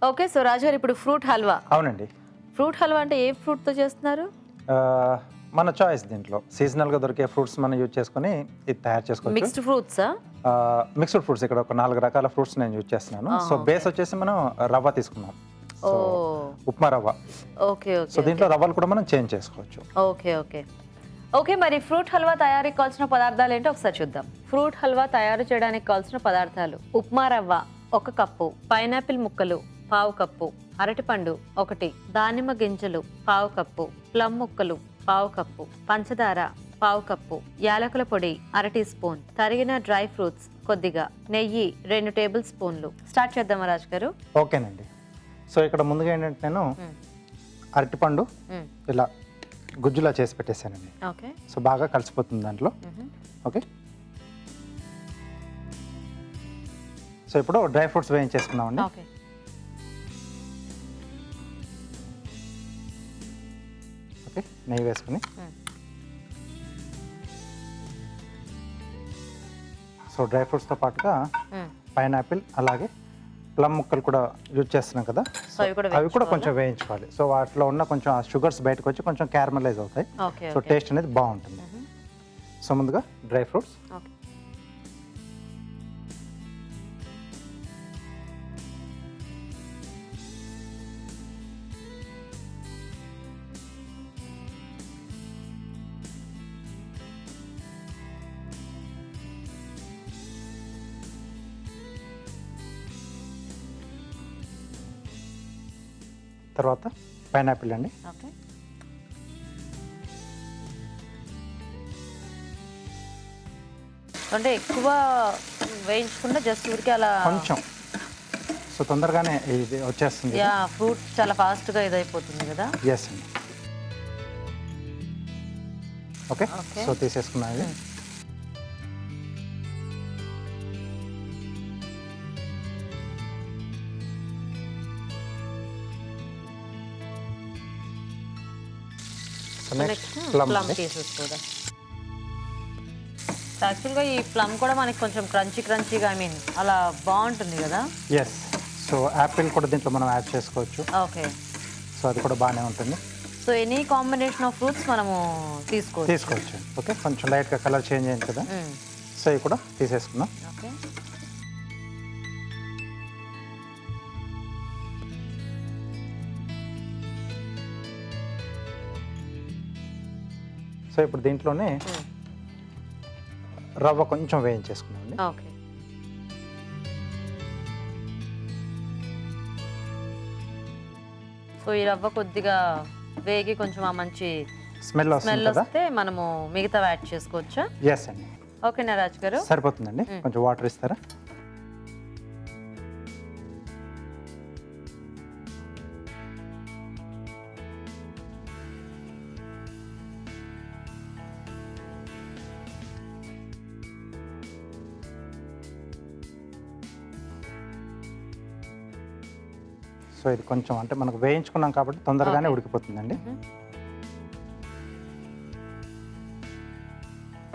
Okay. So రాజు గారు ఇప్పుడు fruit halwa. అవునండి. ఫ్రూట్ హల్వా అంటే ఏ ఫ్రూట్‌తో చేస్తున్నారు? మన చాయిస్ దీంట్లో సీజనల్గా దొరికే ఫ్రూట్స్ మనం యూజ్ చేసుకొని ఇది తయారు చేసుకోవచ్చు. మిక్స్డ్ ఫ్రూట్సా? మిక్స్డ్ ఫ్రూట్స్ ఇక్కడ ఒక 4 రకాల ఫ్రూట్స్ నేను యూజ్ చేస్తున్నాను. సో బేస్ వచ్చేసి మనం రవ్వ తీసుకున్నాం. సో ఉప్మా రవ్వ. ఓకే. సో దీంట్లో రవ్వలు కూడా మనం చేంజ్ చేసుకోవచ్చు. ఓకే. మరి ఫ్రూట్ హల్వా తయారీకి కావాల్సిన పదార్థాలు ఏంటో ఒకసారి చూద్దాం. ఫ్రూట్ హల్వా తయారు చేయడానికి కావాల్సిన పదార్థాలు: ఉప్మా రవ్వ 1 కప్పు, పైనాపిల్ ముక్కలు 1/2 కప్పు, అరటిపండు 1, దానిమ్మ గింజలు 1/2 కప్పు, ప్లమ్ ముక్కలు 1/2 కప్పు, పంచదార 1/2 కప్పు, యాలకుల పొడి 1 టీ స్పూన్, తరిగిన డ్రై ఫ్రూట్స్ కొద్దిగా, నెయ్యి 2 టేబుల్ స్పూన్లు. స్టార్ట్ చేద్దామా రాజు గారు? ఓకేనండి. సో ఇక్కడ ముందుగా ఏంటంటే నేను అరటిపండు ఇలా గుజ్జులా చేసి పెట్టేశానండి. ఓకే. సో బాగా కలిసిపోతుంది దాంట్లో. ఓకే. సో ఇప్పుడు డ్రై ఫ్రూట్స్ వేయించేసుకున్నామండి. ఓకే. ఓకే. నెయ్యి వేసుకుని సో డ్రై ఫ్రూట్స్తో పాటుగా పైనాపిల్ అలాగే ప్లమ్ ముక్కలు కూడా యూజ్ చేస్తున్నాం కదా, అవి కూడా కొంచెం వేయించుకోవాలి. సో వాటిలో ఉన్న కొంచెం ఆ షుగర్స్ బయటకు వచ్చి కొంచెం క్యారమలైజ్ అవుతాయి. సో టేస్ట్ అనేది బాగుంటుంది. సో ముందుగా డ్రై ఫ్రూట్స్. తర్వాత పైనాపిల్ అండి. ఓకే. అంటే ఎక్కువ వేయించకుండా జస్ట్ ఊరికే అలా కొంచెం, సో తొందరగానే ఇది వచ్చేస్తుంది. యా, ఫ్రూట్ చాలా ఫాస్ట్గా ఇదైపోతుంది కదా. ఎస్ అండి. ఓకే. సో తీసేసుకున్నాను. నెక్స్ట్ ప్లమ్ పీసెస్ కూడా. యాక్చువల్గా ఈ ప్లమ్ కూడా మనకి కొంచెం క్రంచీగా అలా బాగుంటుంది కదా. ఎస్. సో యాపిల్ కూడా దీంట్లో మనం యాడ్ చేసుకోవచ్చు. ఓకే. సో అది కూడా బాగానే ఉంటుంది. So any combination of fruits మనము తీసుకోవచ్చు. ఓకే. కొంచెం లైట్గా కలర్ చేంజ్ అయింది కదా, సో ఇవి కూడా తీసేసుకున్నాం. ఓకే. సో ఇప్పుడు దీంట్లోనే రవ్వ కొంచెం వేయించేసుకున్నాం. ఓకే. సో ఈ రవ్వ కొద్దిగా వేగి కొంచెం ఆ మంచి స్మెల్ వస్తే మనము మిగతా యాడ్ చేసుకోవచ్చా? ఎస్ అండి. ఓకేనా రాజు గారు? సరిపోతుందండి. కొంచెం వాటర్ ఇస్తారా? సో ఇది కొంచెం అంటే మనకు వేయించుకున్నాం కాబట్టి తొందరగానే ఉడికిపోతుందండి.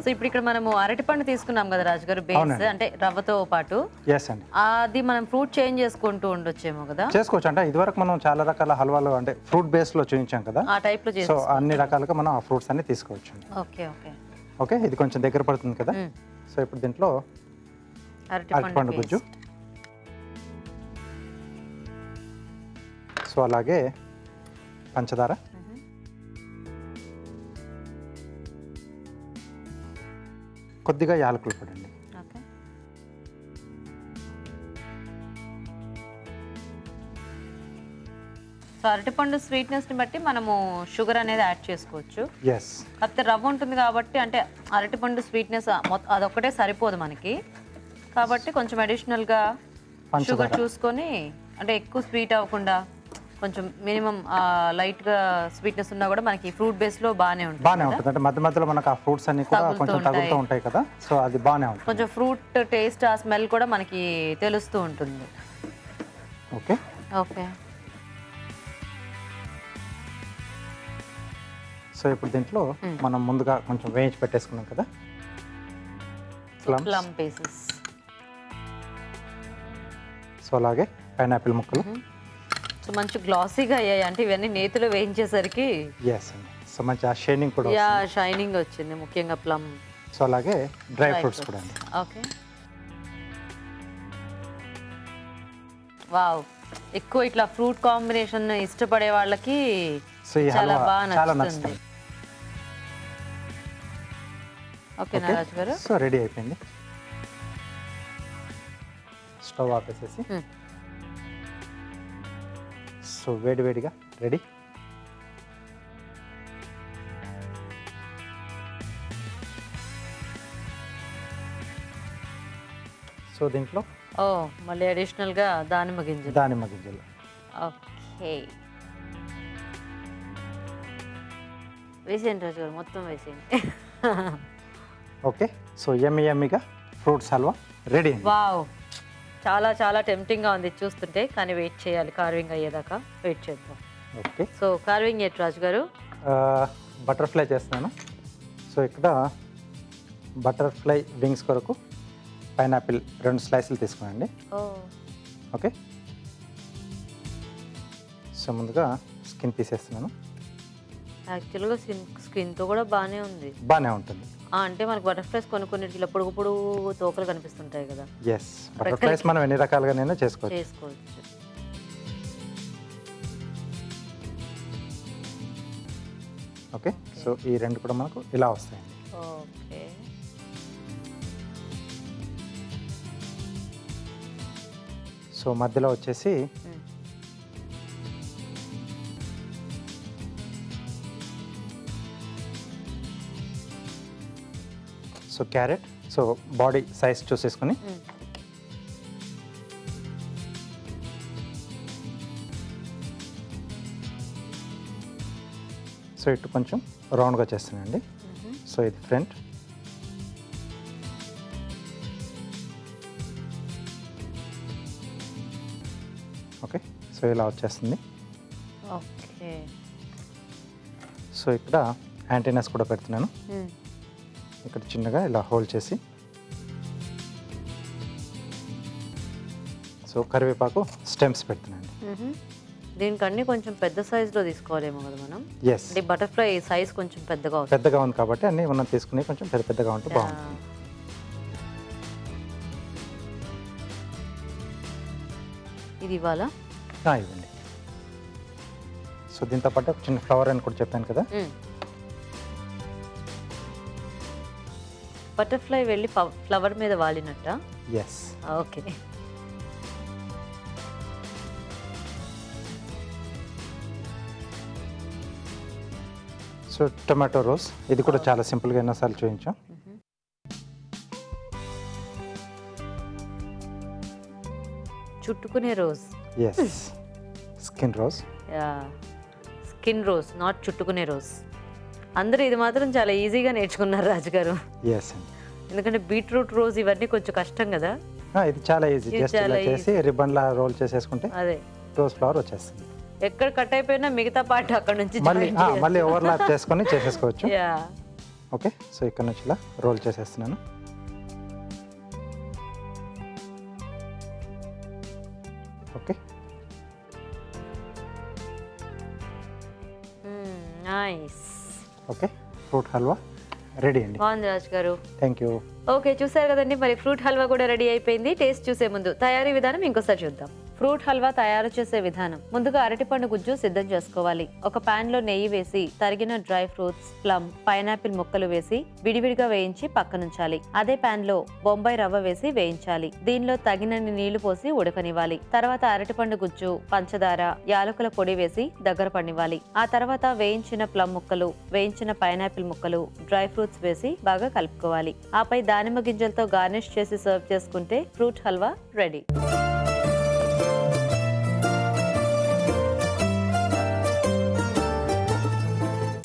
సో ఇప్పుడు ఇక్కడ మనము అరటిపండు తీసుకున్నాం కదా రాజు గారు, బేస్ అంటే రవ్వతో పాటు. ఎస్ అండి. అది మనం ఫ్రూట్ చేంజ్ చేసుకుంటూ ఉండొచ్చేమో కదా. చేసుకోవచ్చు. అంటే ఇదివరకు మనం చాలా రకాల హల్వాలు అంటే ఫ్రూట్ బేస్ లో చూపించాం కదా, ఆ టైప్ లో. సో అన్ని రకాలుగా మనం ఆ ఫ్రూట్స్ అన్ని తీసుకోవచ్చు. ఓకే. ఇది కొంచెం దగ్గర పడుతుంది కదా. సో ఇప్పుడు దీంట్లో అరటిపండు గుజ్జు, సో అలాగే పంచదార, కొద్దిగా యాలకుల పొడి అండి. సో అరటిపండు స్వీట్నెస్ ని బట్టి మనము షుగర్ అనేది యాడ్ చేసుకోవచ్చు. ఎస్. కాకపోతే రవ్వ ఉంటుంది కాబట్టి అంటే అరటిపండు స్వీట్నెస్ అదొక్కటే సరిపోదు మనకి, కాబట్టి కొంచెం అడిషనల్గా షుగర్ చూసుకొని, అంటే ఎక్కువ స్వీట్ అవ్వకుండా కొంచెం మినిమం లైట్గా స్వీట్నెస్ ఉన్నా కూడా మనకి ఫ్రూట్ బేస్లో బాగానే ఉంటుంది. అంటే మధ్య మధ్యలో మనకు ఆ ఫ్రూట్స్ అన్ని కూడా కొంచెం తగులుతూ ఉంటాయి కదా, సో అది బాగానే ఉంటుంది. కొంచెం ఫ్రూట్ టేస్ట్, ఆ స్మెల్ కూడా మనకి తెలుస్తూ ఉంటుంది. ఓకే. ఓకే. సో ఇప్పుడు దీంట్లో మనం ముందుగా కొంచెం వేయించి పెట్టేసుకున్నాం కదా ప్లమ్ పీసెస్. సో అలాగే పైనాపిల్ ముక్కలు, సో మంచి గ్లాసీగా అయ్యాయి అంటే ఇవన్నీ నేతిలో వేయించేసరికి ఎస్ అండి. సో మంచి ఆ షైనింగ్ కూడా యా షైనింగ్ వచ్చింది ముఖ్యంగా ప్లమ్. సో అలాగే డ్రై ఫ్రూట్స్ కూడా అండి. ఓకే వావ్, ఎక్కువ ఇట్లా ఫ్రూట్ కాంబినేషన్ ఇష్టపడే వాళ్ళకి సో ఈ చాలా హల్వా బాగా చాలా నచ్చుతుంది. నచ్చుతుంది. ఓకే నాగరాజు గారు. సో రెడీ అయిపోయింది. స్టవ్ ఆపేసేసి సో వేడివేడిగా రెడీ. సో దీంట్లో ఓ మళ్ళీ అడిషనల్ గా దానిమ్మ గింజలు. దానిమ్మ గింజలు. ఓకే వేసేయండి రాజు గారు, మొత్తం వేసేయండి. ఓకే సో యమ్మీగా ఫ్రూట్స్ హల్వా రెడీ అండి. వావ్, చాలా చాలా టెంప్టింగ్గా ఉంది చూస్తుంటే, కానీ వెయిట్ చేయాలి కార్వింగ్ అయ్యేదాకా వెయిట్ చేద్దాం. ఓకే సో కార్వింగ్ ఏంటి రాజు గారు? బటర్ఫ్లై చేస్తున్నాను. సో ఇక్కడ బటర్ఫ్లై వింగ్స్ కొరకు పైనాపిల్ 2 స్లైసులు తీసుకున్నాండి. ఓ ఓకే సో ముందుగా స్కిన్ తీసేస్తున్నాను. యాక్చువల్గా స్కిన్తో కూడా బాగానే ఉంది. బాగానే ఉంటుంది. అంటే మనకు బటర్ఫ్లైస్ కొన్ని ఇలా పొడుగు పొడుగు తోకలు కనిపిస్తుంటాయి కదా. ఎస్, బటర్ఫ్లైస్ మనం ఎన్ని రకాలుగానైనా చేసుకోవచ్చు. ఓకే సో ఈ 2 కూడా మనకు ఇలా వస్తాయండి. ఓకే సో మధ్యలో వచ్చేసి so carrot. So body size చూసేసుకొని సో ఇటు కొంచెం రౌండ్గా చేస్తానండి. సో ఇది ఫ్రంట్. ఓకే సో ఇలా వచ్చేస్తుంది. ఓకే సో ఇక్కడ యాంటీనాస్ కూడా పెడుతున్నాను. ఇక్కడ చిన్నగా ఇలా హోల్డ్ చేసి సో కరివేపాకు స్టెమ్స్ పెడుతున్నాను. దీనికన్నీ కొంచెం పెద్ద సైజులో తీసుకోవాలేమో కదా మనం. ఎస్, అంటే బటర్ఫ్లై సైజ్ కొంచెం పెద్దగా పెద్దగా ఉంది కాబట్టి అన్నీ మనం తీసుకుని కొంచెం పెద్దగా ఉంటే బాగుంటుంది. ఇది ఇవ్వాలా? ఇవ్వండి. సో దీంతో పాటు ఒక చిన్న ఫ్లవర్ అని కూడా చెప్పాను కదా. బటర్ఫ్లై వెళ్ళి ఫ్లవర్ మీద వాలినట్ట. Yes. Okay so tomato rose, ఇది కూడా చాలా సింపుల్గా ఎన్నోసార్లు చూపించాం. చుట్టుకునే rose. Yes, skin rose. Skin rose, not చుట్టుకునే రోజ్. అందరూ ఇది మాత్రం చాలా ఈజీగా నేర్చుకున్నారు రాజుగారు. ఎస్ అండి, ఎందుకంటే బీట్రూట్ రోజ్ ఇవన్నీ కొంచెం కష్టం కదా. ఇది చాలా ఈజీ. జస్ట్ ఇలా చేసి రిబ్బన్లా రోల్ చేసేసుకుంటే అదే రోజ్ ఫ్లవర్ వచ్చేస్తుంది. ఎక్కడ కట్ అయిపోయినా మిగతా పార్ట్ అక్కడ నుంచి మళ్ళీ ఓవర్లాప్ చేసుకొని చేసేసుకోవచ్చు. ఓకే సో ఇక్కడ నుంచి ఇలా రోల్ చేసేస్తున్నాను. Okay nice. Okay fruit halwa ready అండి. బాగుంది రాజు గారు. Thank you. ఓకే చూసారు కదండి, మరి ఫ్రూట్ హల్వా కూడా రెడీ అయిపోయింది. టేస్ట్ చూసే ముందు తయారీ విధానం ఇంకోసారి చూద్దాం. ఫ్రూట్ హల్వా తయారు చేసే విధానం: ముందుగా అరటిపండు గుజ్జు సిద్ధం చేసుకోవాలి. ఒక పాన్ లో నెయ్యి వేసి తరిగిన డ్రై ఫ్రూట్స్, ప్లమ్, పైనాపిల్ ముక్కలు వేసి విడివిడిగా వేయించి పక్కనుంచాలి. అదే పాన్ లో బొంబాయి రవ్వ వేసి వేయించాలి. దీనిలో తగినన్ని నీళ్లు పోసి ఉడకనివ్వాలి. తర్వాత అరటిపండు గుజ్జు, పంచదార, యాలకుల పొడి వేసి దగ్గర పడివ్వాలి. ఆ తర్వాత వేయించిన ప్లమ్ ముక్కలు, వేయించిన పైనాపిల్ ముక్కలు, డ్రై ఫ్రూట్స్ వేసి బాగా కలుపుకోవాలి. ఆపై దానిమ్మ గింజలతో గార్నిష్ చేసి సర్వ్ చేసుకుంటే ఫ్రూట్ హల్వా రెడీ.